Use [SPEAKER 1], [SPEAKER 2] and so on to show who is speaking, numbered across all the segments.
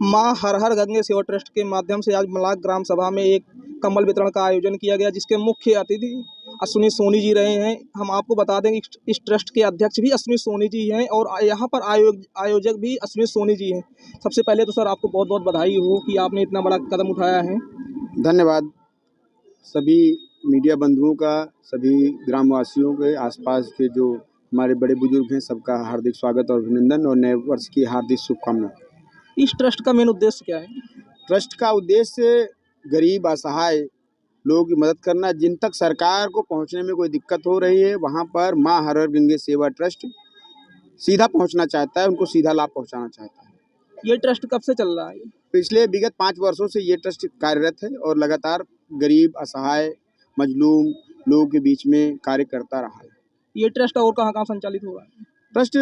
[SPEAKER 1] माँ हर हर गंगे सेवा ट्रस्ट के माध्यम से आज मलाक ग्राम सभा में एक कंबल वितरण का आयोजन किया गया, जिसके मुख्य अतिथि अश्विनी सोनी जी रहे हैं। हम आपको बता दें कि इस ट्रस्ट के अध्यक्ष भी अश्विनी सोनी जी हैं और यहाँ पर आयोजक भी अश्विनी सोनी जी हैं। सबसे पहले तो सर आपको बहुत बहुत बधाई हो कि आपने इतना बड़ा कदम उठाया है।
[SPEAKER 2] धन्यवाद सभी मीडिया बंधुओं का, सभी ग्रामवासियों के, आसपास के जो हमारे बड़े बुजुर्ग हैं, सबका हार्दिक स्वागत और अभिनंदन और नए वर्ष की हार्दिक शुभकामनाएं।
[SPEAKER 1] इस ट्रस्ट का मेन उद्देश्य क्या है?
[SPEAKER 2] ट्रस्ट का उद्देश्य गरीब असहाय लोगों की मदद करना। जिन तक सरकार को पहुंचने में कोई दिक्कत हो रही है, वहां पर माँ हर हर गंगे सेवा ट्रस्ट सीधा पहुंचना चाहता है, उनको सीधा लाभ पहुंचाना चाहता है।
[SPEAKER 1] ये ट्रस्ट कब से चल रहा है?
[SPEAKER 2] पिछले विगत 5 वर्षों से ये ट्रस्ट कार्यरत है और लगातार गरीब असहाय मजलूम लोगों के बीच में कार्य करता रहा है।
[SPEAKER 1] ये ट्रस्ट और कहाँ कहाँ संचालित हो रहा है?
[SPEAKER 2] ट्रस्ट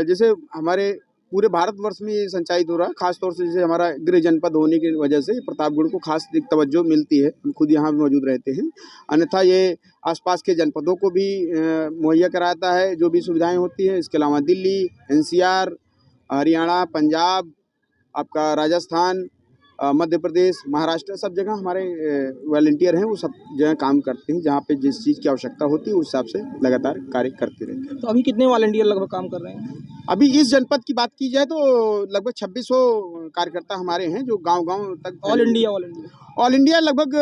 [SPEAKER 2] जैसे हमारे पूरे भारतवर्ष में ये संचालित हो रहा है। खासतौर से जैसे हमारा गृह जनपद होने की वजह से प्रतापगढ़ को खास एक तवज्जो मिलती है, हम खुद यहाँ मौजूद रहते हैं। अन्यथा ये आसपास के जनपदों को भी मुहैया कराता है जो भी सुविधाएं होती हैं। इसके अलावा दिल्ली, NCR, हरियाणा, पंजाब, आपका राजस्थान, मध्य प्रदेश, महाराष्ट्र, सब जगह हमारे वॉलंटियर हैं, वो सब जगह काम करते हैं। जहाँ पे जिस चीज़ की आवश्यकता होती है उस हिसाब से लगातार कार्य करते रहते हैं।
[SPEAKER 1] तो अभी कितने वॉलंटियर लगभग काम कर रहे हैं?
[SPEAKER 2] अभी इस जनपद की बात की जाए तो लगभग 2600 कार्यकर्ता हमारे हैं जो गांव-गांव तक। ऑल इंडिया लगभग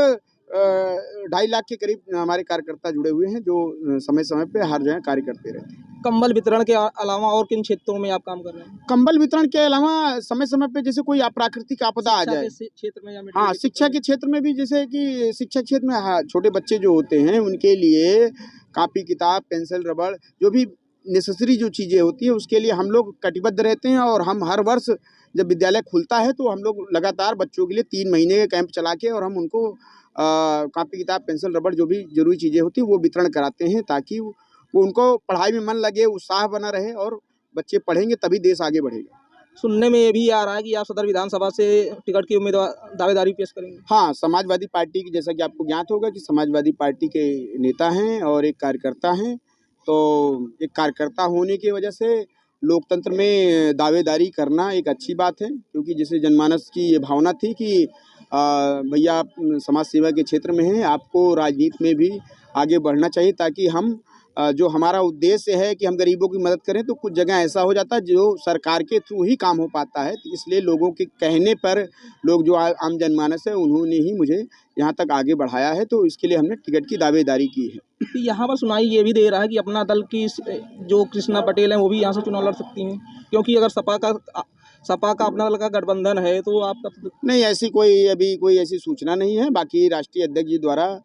[SPEAKER 2] 2.5 लाख के करीब हमारे कार्यकर्ता जुड़े हुए हैं जो समय समय पे हर जगह कार्य करते रहते हैं।
[SPEAKER 1] कंबल वितरण के अलावा और किन क्षेत्रों में आप काम कर रहे हैं?
[SPEAKER 2] कंबल वितरण के अलावा समय समय पे जैसे कोई प्राकृतिक आपदा आ जाए,
[SPEAKER 1] क्षेत्र में या
[SPEAKER 2] हाँ, शिक्षा के क्षेत्र में भी, जैसे कि शिक्षा क्षेत्र में छोटे बच्चे जो होते हैं उनके लिए कॉपी किताब पेंसिल रबड़ जो भी नेसेसरी जो चीज़ें होती है उसके लिए हम लोग कटिबद्ध रहते हैं। और हम हर वर्ष जब विद्यालय खुलता है तो हम लोग लगातार बच्चों के लिए 3 महीने के कैंप चला के और हम उनको कॉपी किताब पेंसिल रबड़ जो भी जरूरी चीज़ें होती है वो वितरण कराते हैं, ताकि वो उनको पढ़ाई में मन लगे, उत्साह बना रहे और बच्चे पढ़ेंगे तभी देश आगे बढ़ेगा।
[SPEAKER 1] सुनने में ये भी आ रहा है कि आप सदर विधानसभा से टिकट की उम्मीदवार दावेदारी पेश करेंगे।
[SPEAKER 2] हाँ, समाजवादी पार्टी की, जैसा कि आपको ज्ञात होगा कि समाजवादी पार्टी के नेता हैं और एक कार्यकर्ता हैं। तो एक कार्यकर्ता होने की वजह से लोकतंत्र में दावेदारी करना एक अच्छी बात है, क्योंकि जैसे जनमानस की ये भावना थी कि भैया आप समाज सेवा के क्षेत्र में हैं, आपको राजनीति में भी आगे बढ़ना चाहिए, ताकि हम जो हमारा उद्देश्य है कि हम गरीबों की मदद करें, तो कुछ जगह ऐसा हो जाता है जो सरकार के थ्रू ही काम हो पाता है। तो इसलिए लोगों के कहने पर लोग जो आम जनमानस है उन्होंने ही मुझे यहाँ तक आगे बढ़ाया है, तो इसके लिए हमने टिकट की दावेदारी की है।
[SPEAKER 1] यहाँ पर सुनाई ये भी दे रहा है कि अपना दल की जो कृष्णा पटेल हैं वो भी यहाँ से चुनाव लड़ सकती हैं, क्योंकि अगर सपा का अपना दल का गठबंधन है तो आपका
[SPEAKER 2] नहीं, ऐसी अभी कोई ऐसी सूचना नहीं है। बाकी राष्ट्रीय अध्यक्ष जी द्वारा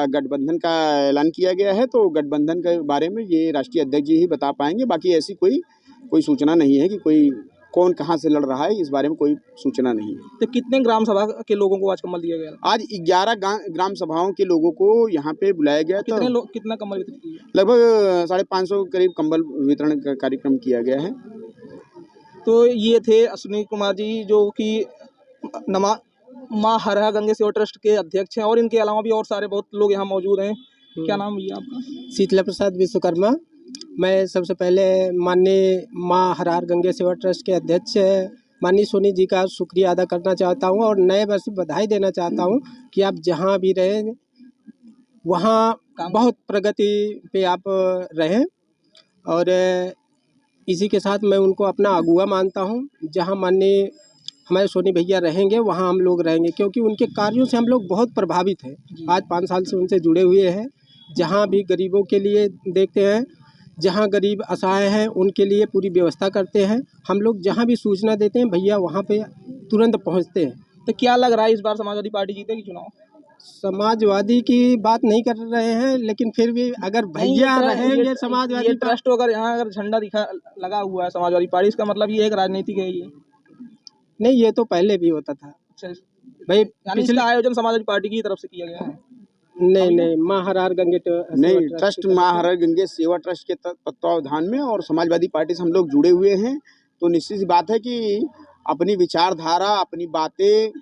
[SPEAKER 2] गठबंधन का ऐलान किया गया है, तो गठबंधन के बारे में ये राष्ट्रीय अध्यक्ष जी ही बता पाएंगे। बाकी ऐसी कोई सूचना नहीं है कि कोई कौन कहाँ से लड़ रहा है, इस बारे में कोई सूचना नहीं है।
[SPEAKER 1] तो कितने ग्राम सभा के लोगों को आज कंबल दिया गया?
[SPEAKER 2] आज 11 ग्राम सभाओं के लोगों को यहाँ पे बुलाया गया।
[SPEAKER 1] कितना कंबल वितरण किया?
[SPEAKER 2] लगभग 550 करीब कंबल वितरण का कार्यक्रम किया गया है।
[SPEAKER 1] तो ये थे अश्विनी कुमार जी जो कि माँ हर हर गंगे सेवा ट्रस्ट के अध्यक्ष हैं, और इनके अलावा भी और सारे बहुत लोग यहाँ मौजूद हैं। क्या नाम है आपका?
[SPEAKER 3] शीतला प्रसाद विश्वकर्मा। मैं सबसे पहले माननीय माँ हर हर गंगे सेवा ट्रस्ट के अध्यक्ष माननीय सोनी जी का शुक्रिया अदा करना चाहता हूँ और नए वर्ष की बधाई देना चाहता हूँ कि आप जहाँ भी रहें वहाँ बहुत प्रगति पे आप रहें। और इसी के साथ मैं उनको अपना अगुआ मानता हूँ। जहाँ माननीय हमारे सोनी भैया रहेंगे वहाँ हम लोग रहेंगे, क्योंकि उनके कार्यों से हम लोग बहुत प्रभावित हैं। आज 5 साल से उनसे जुड़े हुए हैं। जहाँ भी गरीबों के लिए देखते हैं, जहाँ गरीब असहाय हैं उनके लिए पूरी व्यवस्था करते हैं। हम लोग जहाँ भी सूचना देते हैं भैया वहाँ पे तुरंत पहुँचते हैं।
[SPEAKER 1] तो क्या लग रहा है इस बार समाजवादी पार्टी जीतेगी चुनाव?
[SPEAKER 3] समाजवादी की बात नहीं कर रहे हैं, लेकिन फिर भी अगर भैया रहेंगे समाजवादी
[SPEAKER 1] ट्रस्ट अगर झंडा लगा हुआ है समाजवादी पार्टी, इसका मतलब ये एक राजनीतिक है। ये
[SPEAKER 3] नहीं, ये तो पहले भी होता था भाई।
[SPEAKER 1] पिछला आयोजन समाजवादी पार्टी की तरफ से किया गया है?
[SPEAKER 3] नहीं, माँ हर हर गंगे
[SPEAKER 2] ट्रस्ट माँ हर हर गंगे सेवा ट्रस्ट के तत्वावधान में और समाजवादी पार्टी से हम लोग जुड़े हुए हैं। तो निश्चित सी बात है कि अपनी विचारधारा, अपनी बातें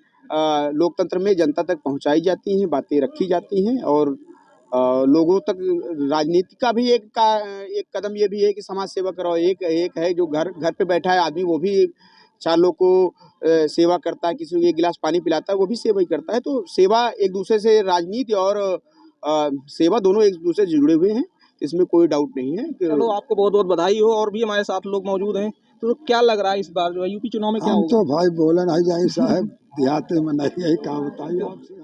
[SPEAKER 2] लोकतंत्र में जनता तक पहुंचाई जाती हैं, बातें रखी जाती हैं और लोगों तक राजनीति का भी एक कदम ये भी है कि समाज सेवा करो। एक है जो घर पे बैठा है आदमी, वो भी 4 लोग को सेवा करता है, किसी को एक गिलास पानी पिलाता है, वो भी सेवा ही करता है। तो सेवा एक दूसरे से, राजनीति और सेवा दोनों एक दूसरे से जुड़े हुए हैं, इसमें कोई डाउट नहीं है
[SPEAKER 1] चलो आपको बहुत बहुत बधाई हो। और भी हमारे साथ लोग मौजूद हैं, तो क्या लग रहा है इस बार जो है यूपी चुनाव में क्या
[SPEAKER 4] हम
[SPEAKER 1] होगा?
[SPEAKER 4] तो भाई बोले नहीं जाए साहब, देहाते में नहीं है, क्या बताइए आपसे।